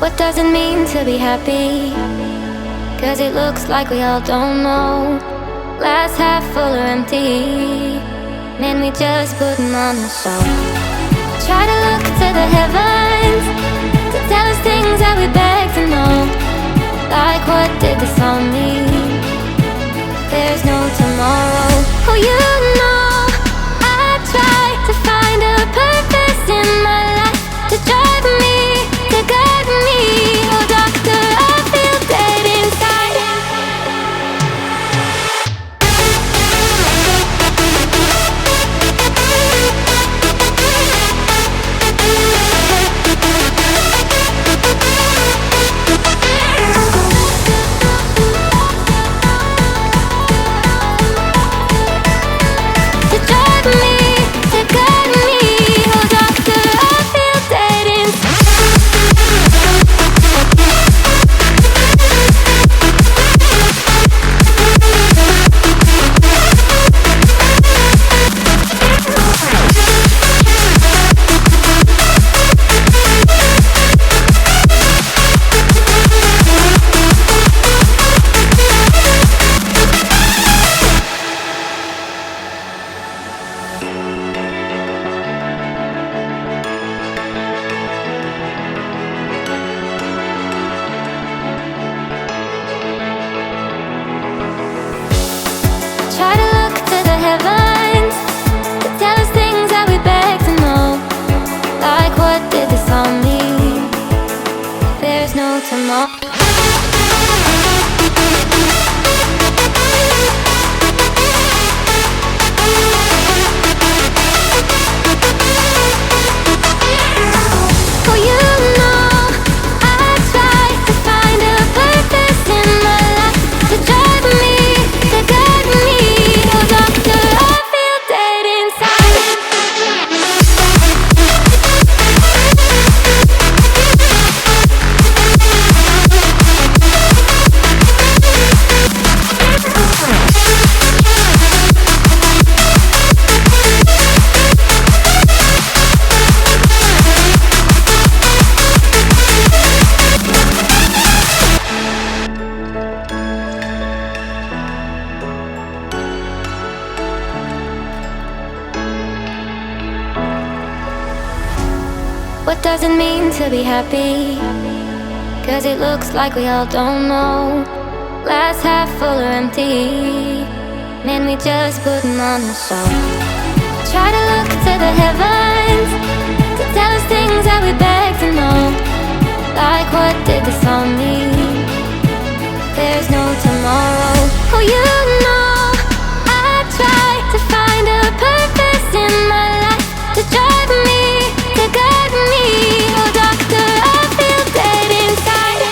What does it mean to be happy? 'Cause it looks like we all don't know. Glass half full or empty. Man, we just putting on the show. Try to look to the heavens to tell us things that we beg to know. Like, what did this all mean? There's no tomorrow. Oh, you know I try to find a purpose in my life to drive me, to guide me. Oh, doctor, I feel dead inside. To drive me, to guide me. Oh, doctor, I feel dead inside. Try to look to the heavens to tell us things that we beg to know. Like, what did this all mean? There's no tomorrow. Oh, you know I try to find a purpose in my life to drive me, to guide me. Oh, doctor, I feel dead inside. What does it mean to be happy? 'Cause it looks like we all don't know. Glass half full or empty. Man, we just putting on the show. Try to look to the heavens to tell us things that we beg to know. Like, what did this all mean? There's no tomorrow. Oh, you know I try to find a purpose in my life to drive me, to guide me. Oh, doctor, I feel dead inside.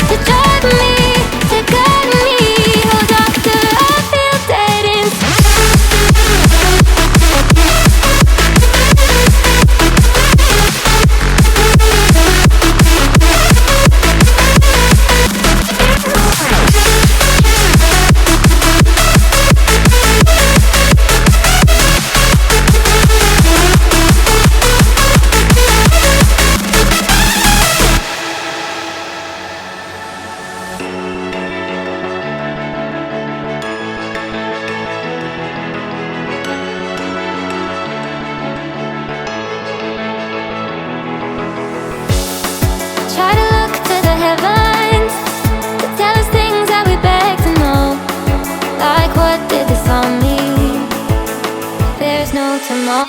To drive me, to guide me. Oh, doctor, I feel dead inside. Try to look to the heavens to tell us things that we beg to know. Like, what did this all mean? There's no tomorrow.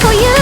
Oh, you